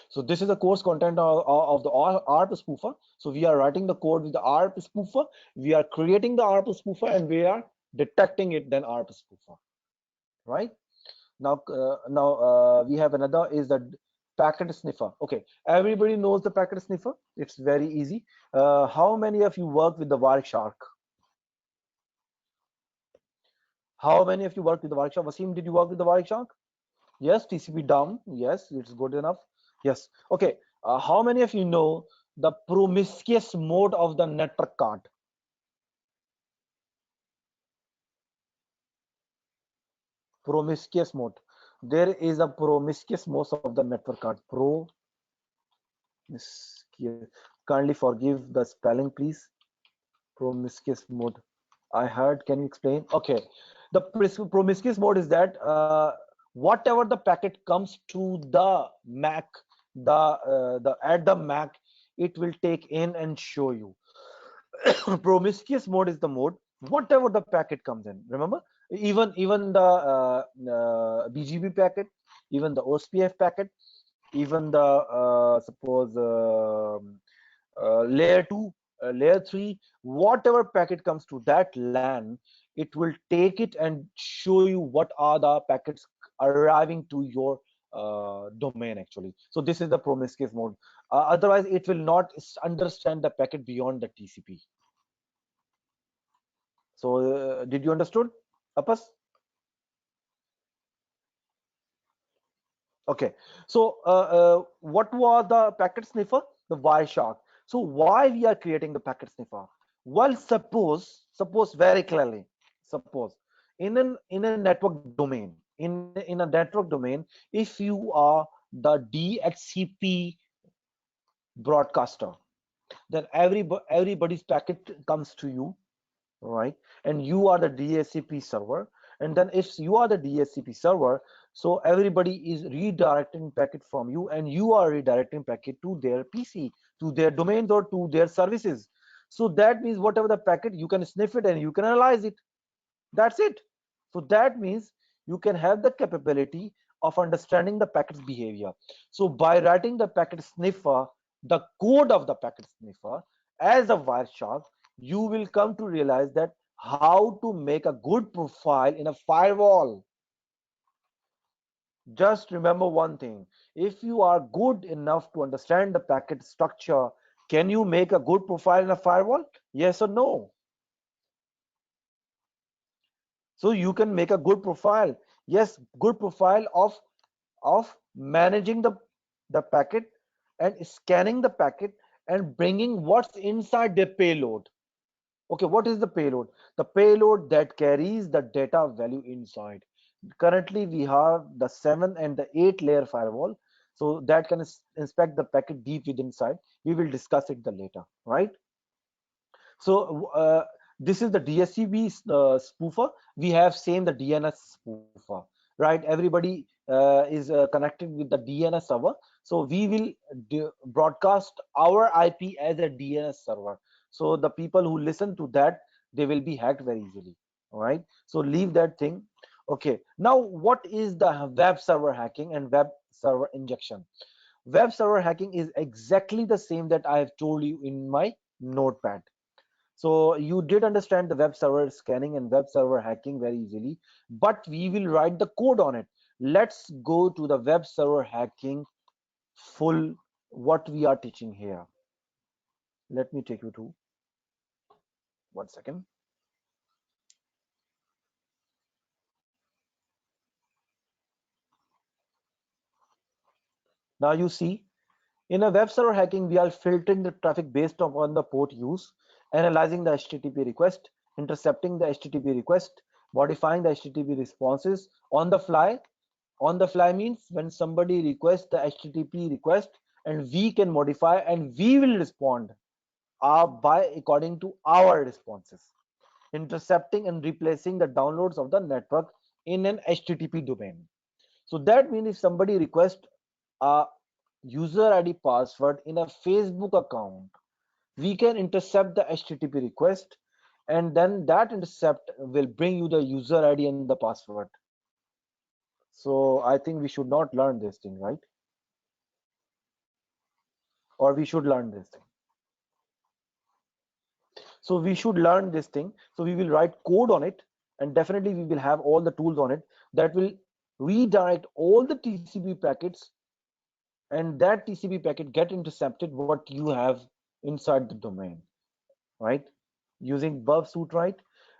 So this is the course content of the ARP spoofer. So we are writing the code with the ARP spoofer. We are creating the ARP spoofer and we are detecting it, then ARP spoofer, right? Now we have another is the packet sniffer. Okay, everybody knows the packet sniffer. It's very easy. How many of you work with the Wireshark? How many of you work with the Wireshark? Wasim, did you work with the Wireshark? Yes, TCP down. Yes, it's good enough. Yes. Okay. How many of you know the promiscuous mode of the network card? Promiscuous mode. There is a promiscuous mode of the network card. Kindly forgive the spelling, please. Promiscuous mode. I heard. Can you explain? Okay. The promiscuous mode is that whatever the packet comes to the Mac, the at the Mac, it will take in and show you. Promiscuous mode is the mode whatever the packet comes in. Remember, even the BGP packet, even the OSPF packet, even the suppose layer 2, layer 3, whatever packet comes to that LAN, it will take it and show you what are the packets arriving to your domain actually. So this is the promiscuous mode. Otherwise it will not understand the packet beyond the TCP. So did you understood, Apas? Okay, so what was the packet sniffer? The Wireshark. So why we are creating the packet sniffer? Well, suppose very clearly, suppose in a network domain, in a network domain, if you are the DHCP broadcaster, then everybody's packet comes to you, right? And you are the DHCP server. And then if you are the DHCP server, so everybody is redirecting packet from you, and you are redirecting packet to their PC, to their domains, or to their services. So that means whatever the packet, you can sniff it and you can analyze it. That's it. So that means you can have the capability of understanding the packet's behavior. So by writing the packet sniffer, the code of the packet sniffer as a Wireshark, you will come to realize that how to make a good profile in a firewall. Just remember one thing: if you are good enough to understand the packet structure, can you make a good profile in a firewall? Yes or no? So you can make a good profile. Yes, good profile of managing the packet and scanning the packet and bringing what's inside the payload. Okay, what is the payload? The payload that carries the data value inside. Currently we have the 7 and the 8 layer firewall, so that can inspect the packet deep within inside. We will discuss it the later, right? So this is the DSCP spoofer. We have same the DNS spoofer, right? Everybody is connected with the DNS server. So we will broadcast our IP as a DNS server. So the people who listen to that, they will be hacked very easily. All right. So leave that thing. Okay. Now, what is the web server hacking and web server injection? Web server hacking is exactly the same that I have told you in my notepad. So you did understand the web server scanning and web server hacking very easily, but we will write the code on it. Let's go to the web server hacking full, what we are teaching here. Let me take you to 1 second. Now you see, in a web server hacking, we are filtering the traffic based upon the port use, analyzing the HTTP request, intercepting the HTTP request, modifying the HTTP responses on the fly. On the fly means when somebody requests the HTTP request, and we can modify and we will respond by according to our responses. Intercepting and replacing the downloads of the network in an HTTP domain. So that means if somebody requests a user ID password in a Facebook account, we can intercept the HTTP request, and then that intercept will bring you the user ID and the password. So I think we should not learn this thing, right? Or we should learn this thing. So we should learn this thing. So we will write code on it, and definitely we will have all the tools on it that will redirect all the TCP packets, and that TCP packet get intercepted what you have inside the domain, right? Using Burpsuit, right?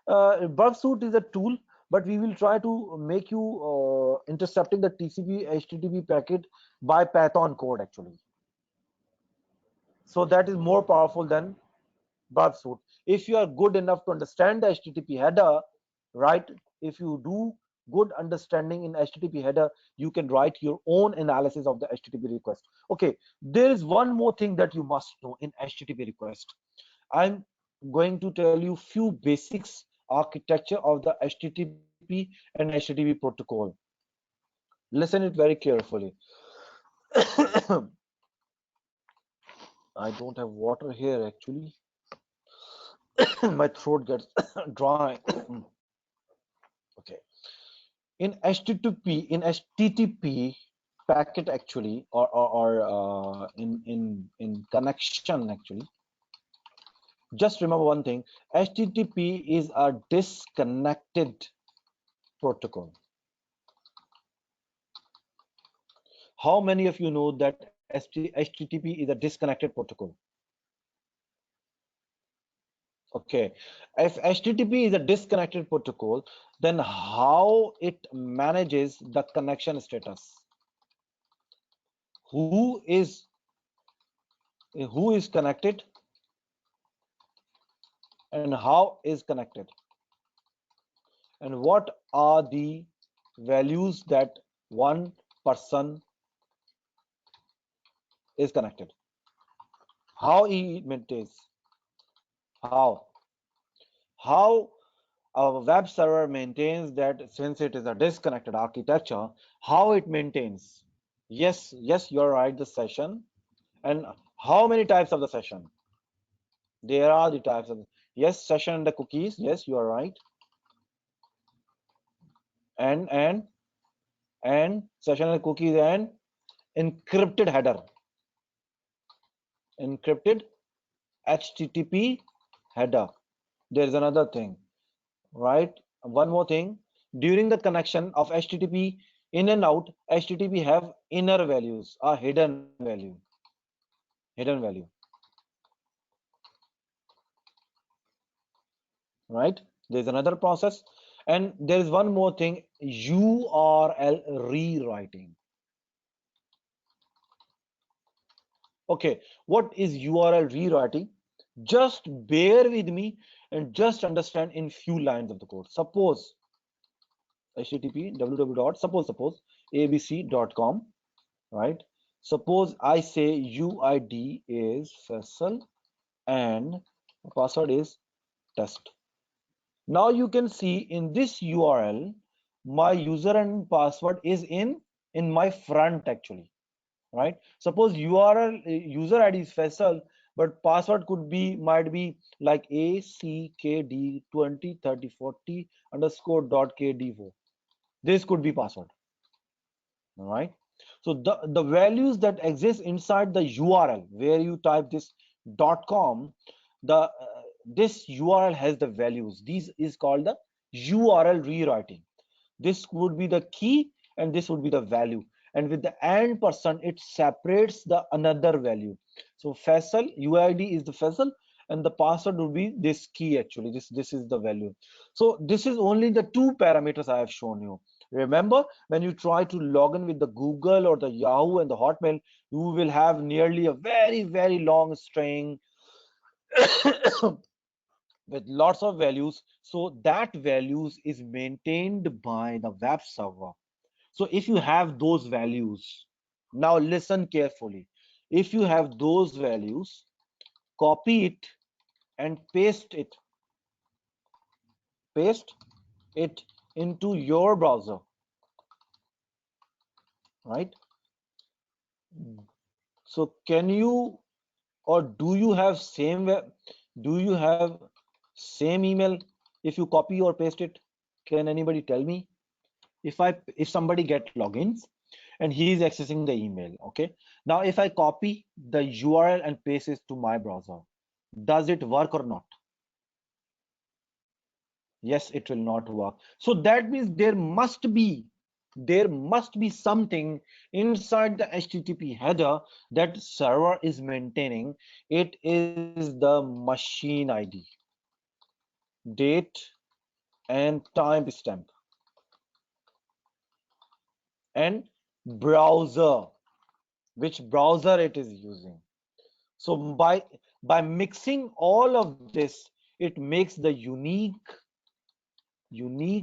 Burpsuit is a tool, but we will try to make you intercepting the TCP HTTP packet by Python code actually. So that is more powerful than Burpsuit. If you are good enough to understand the HTTP header, right? If you do good understanding in HTTP header, you can write your own analysis of the HTTP request. Okay, there is one more thing that you must know in HTTP request. I'm going to tell you few basics architecture of the HTTP and HTTP protocol. Listen it very carefully. I don't have water here actually. My throat gets dry. Okay. In HTTP packet actually, or in connection actually. Just remember one thing: HTTP is a disconnected protocol. How many of you know that HTTP is a disconnected protocol? Okay, if HTTP is a disconnected protocol, then how it manages the connection status? Who is connected and how is connected? And what are the values that one person is connected? How he maintains? How a web server maintains that, since it is a disconnected architecture, how it maintains? Yes, you're right, the session. And how many types of the session? There are the types of, yes, session and the cookies. Yes, you are right. And session and cookies and encrypted header, encrypted HTTP header. There is another thing, right? One more thing. During the connection of HTTP in and out, HTTP have inner values, a hidden value. Hidden value. Right? There's another process. And there is one more thing, URL rewriting. Okay, what is URL rewriting? Just bear with me and just understand in few lines of the code. Suppose HTTP www. Suppose abc.com, right? Suppose I say UID is Faisal and password is test. Now you can see in this URL, my user and password is in my front actually, right? Suppose URL user ID is Faisal, but password might be like ACKD203040 underscore dot KD4. This could be password. All right. So the values that exist inside the URL where you type this .com, this URL has the values. This is called the URL rewriting. This would be the key and this would be the value. And with the and %, it separates the another value. So Faisal UID is the Faisal and the password would be this key actually. This is the value. So this is only the two parameters I have shown you. Remember, when you try to log in with the Google or the Yahoo and the Hotmail, you will have nearly a very long string with lots of values. So that values is maintained by the web server. So if you have those values, now listen carefully. If you have those values, copy it and paste it into your browser, right? So can you, or do you have same email if you copy or paste it? Can anybody tell me? If somebody get logins and he is accessing the email, okay, now if I copy the URL and paste it to my browser, does it work or not? Yes, it will not work. So that means there must be something inside the HTTP header that server is maintaining. It is the machine ID, date and timestamp, and browser, which browser it is using. So by mixing all of this, it makes the unique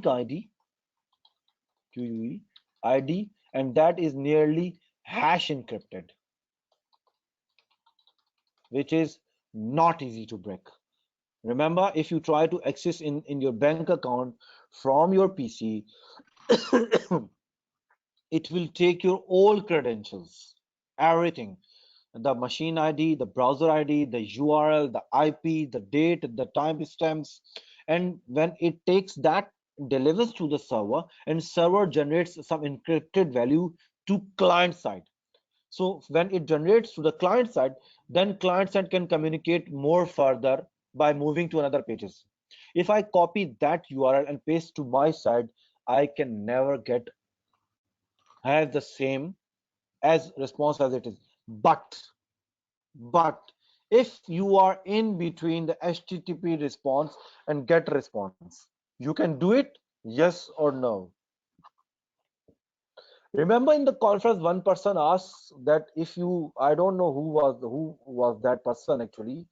ID QUE ID, and that is nearly hash encrypted, which is not easy to break. Remember, if you try to access in your bank account from your PC, it will take your all credentials, everything, the machine ID, the browser ID, the URL, the IP, the date, the timestamps, and when it takes that, delivers to the server, and server generates some encrypted value to client side. So when it generates to the client side, then client side can communicate more further by moving to another pages. If I copy that URL and paste to my side, I can never get have the same as response as it is. But if you are in between the HTTP response and GET response, you can do it, yes or no. Remember in the conference, one person asked that if you, I don't know who was that person actually,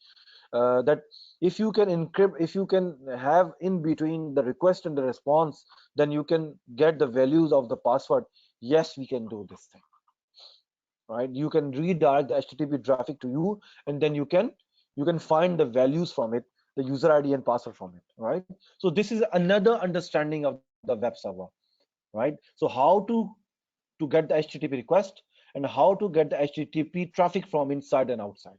that if you can encrypt, if you can have in between the request and the response, then you can get the values of the password. Yes, we can do this thing, right? You can redirect the HTTP traffic to you, and then you can find the values from it, the user ID and password from it, right? So this is another understanding of the web server, right? So how to get the HTTP request and how to get the HTTP traffic from inside and outside,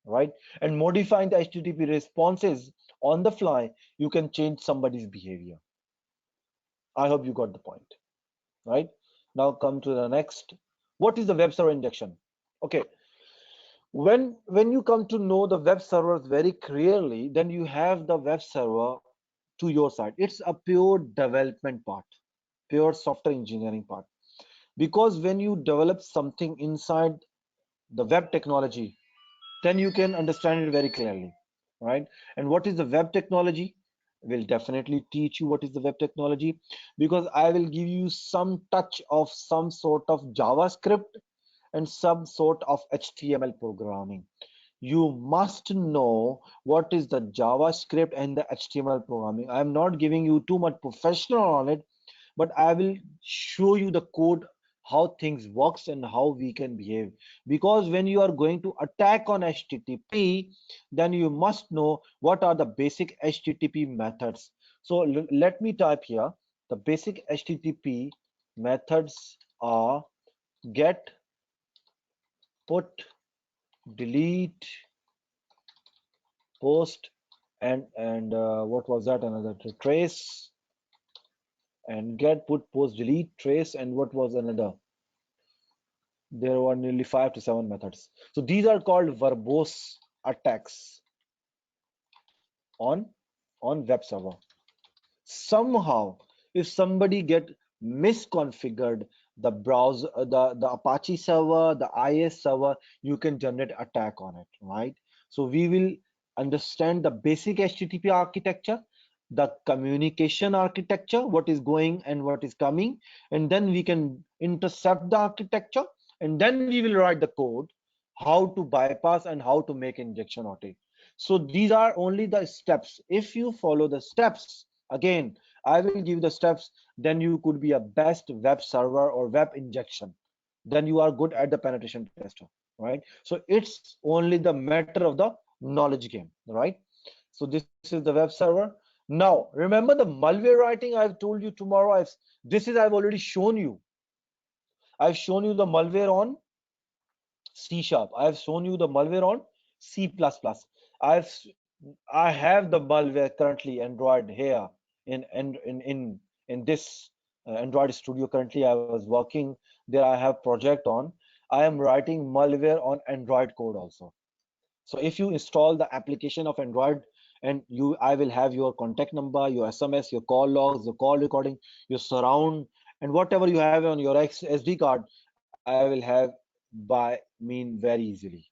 right? And modifying the HTTP responses on the fly, you can change somebody's behavior. I hope you got the point, right? Now come to the next. What is the web server induction? Okay, when you come to know the web servers very clearly, then you have the web server to your side. It's a pure development part, pure software engineering part. Because when you develop something inside the web technology, then you can understand it very clearly, right? And what is the web technology? Will definitely teach you what is the web technology, because I will give you some touch of some sort of JavaScript and some sort of HTML programming. You must know what is the JavaScript and the HTML programming. I'm not giving you too much professional on it, but I will show you the code, how things works and how we can behave. Because when you are going to attack on HTTP, then you must know what are the basic HTTP methods. So let me type here. The basic HTTP methods are get, put, delete, post, and what was that, another, trace, and get, put, post, delete, trace, and what was another? There were nearly 5 to 7 methods. So these are called verbose attacks on web server. Somehow, if somebody get misconfigured the browser, the Apache server, the IIS server, you can generate attack on it, right? So we will understand the basic HTTP architecture, the communication architecture, what is going and what is coming, and then we can intercept the architecture, and then we will write the code how to bypass and how to make injection of it. So these are only the steps. If you follow the steps, again, I will give the steps, then you could be a best web server or web injection. Then you are good at the penetration tester, right? So it's only the matter of the knowledge game, right? So this is the web server. Now, remember the malware writing I've told you tomorrow. I've already shown you. I've shown you the malware on C#. I've shown you the malware on C++. I've I have the malware currently Android here in this Android studio. Currently, I was working there. I have project on. I am writing malware on Android code also. So if you install the application of Android, and I will have your contact number, your SMS, your call logs, your call recording, your surround, and whatever you have on your SD card, I will have by very easily,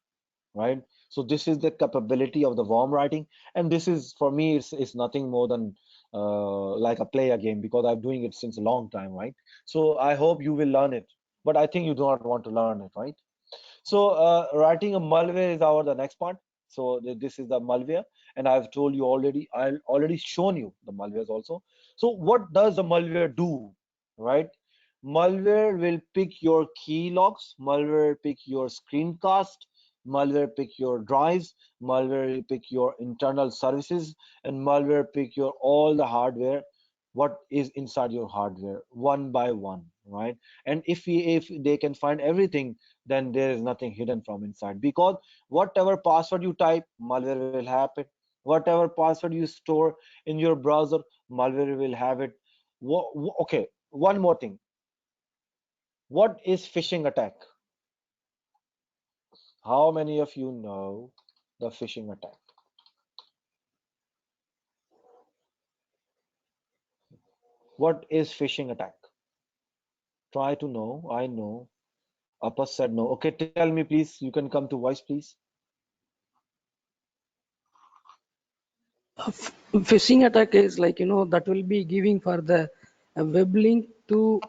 right? So this is the capability of the worm writing, and this is for me, it's nothing more than like a play a game, because I'm doing it since a long time, right? So I hope you will learn it, but I think you do not want to learn it, right? So writing a malware is the next part. So this is the malware, and I've told you already. I've already shown you the malwares also. So what does the malware do, right? Malware will pick your key logs, malware pick your screencast, malware pick your drives, malware will pick your internal services, and malware pick your all the hardware, what is inside your hardware, one by one, right? And if they can find everything, then there is nothing hidden from inside, because whatever password you type, malware will have it. Whatever password you store in your browser, malware will have it. Okay, one more thing. What is phishing attack? How many of you know the phishing attack? What is phishing attack? Try to know. I know. Upper said no. Okay, tell me please. You can come to voice, please. Phishing attack is like, that will be giving for the web link to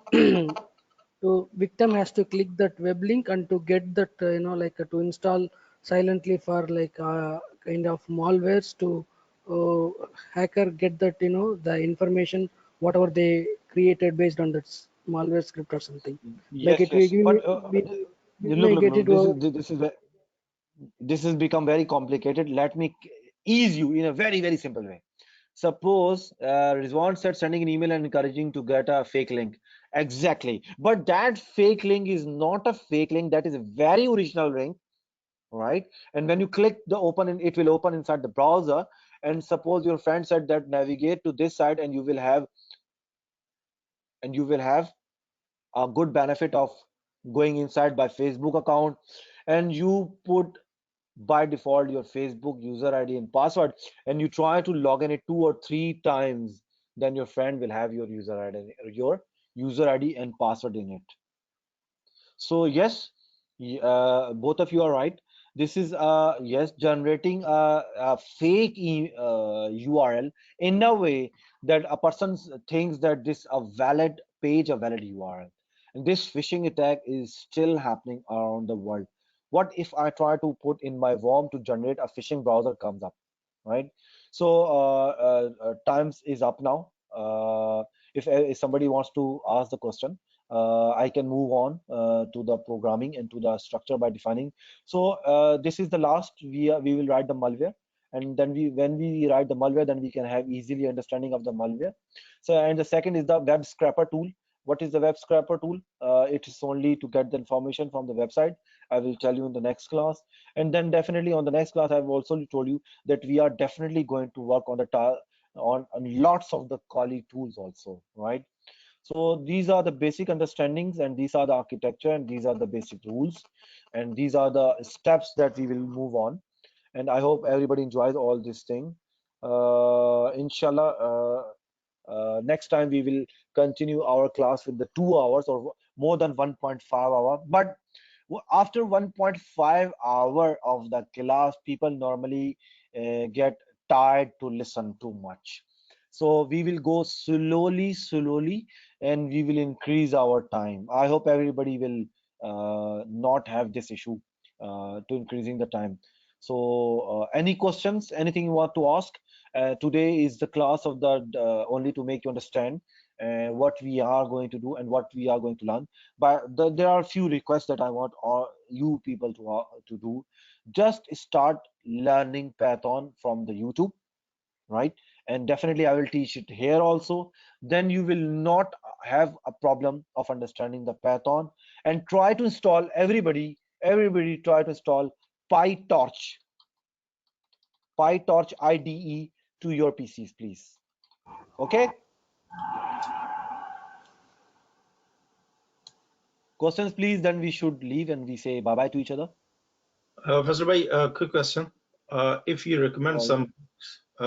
to victim has to click that web link and to get that, like to install silently for like kind of malwares to hacker get that, the information, whatever they created based on that malware script or something. Like Yes, it will yes. give, But we look, may look, get look. it over. This has become very complicated. Let me ease you in a very, very simple way. Suppose Rizwan said sending an email and encouraging to get a fake link. Exactly. But that fake link is not a fake link. That is a very original link, right? And when you click the open, it will open inside the browser. And suppose your friend said that navigate to this site, and you will have a good benefit of going inside by Facebook account, and you put by default your Facebook user ID and password, and you try to log in it 2 or 3 times, then your friend will have your user ID and password in it. So yes, both of you are right. This is yes, generating a fake URL in a way that a person thinks that this a valid page, a valid URL. And this phishing attack is still happening around the world. What if I try to put in my worm to generate a phishing browser comes up, right? So times is up now. If somebody wants to ask the question, I can move on to the programming and to the structure by defining. So this is the last. We will write the malware, and then when we write the malware, then we can have easily understanding of the malware. So, and the second is the web scraper tool. What is the web scraper tool? It is only to get the information from the website. I will tell you in the next class. And then definitely on the next class, I've also told you that we are definitely going to work on on lots of the Kali tools also, right? So these are the basic understandings, and these are the architecture, and these are the basic rules, and these are the steps that we will move on. And I hope everybody enjoys all this thing. Inshallah, next time we will continue our class with the 2 hours or more than 1.5 hour. But after 1.5 hour of the class, people normally get tired to listen too much. So we will go slowly, and we will increase our time. I hope everybody will not have this issue to increasing the time. So any questions, anything you want to ask? Today is the class of the only to make you understand what we are going to do and what we are going to learn. But there are a few requests that I want all you people to do. Just start learning Python from the YouTube, right? And definitely I will teach it here also. Then you will not have a problem of understanding the Python. And try to install, everybody try to install PyTorch IDE to your PCs, please. Okay? Questions, please. Then we should leave and we say bye bye to each other. Professor Bhai, quick question. If you recommend some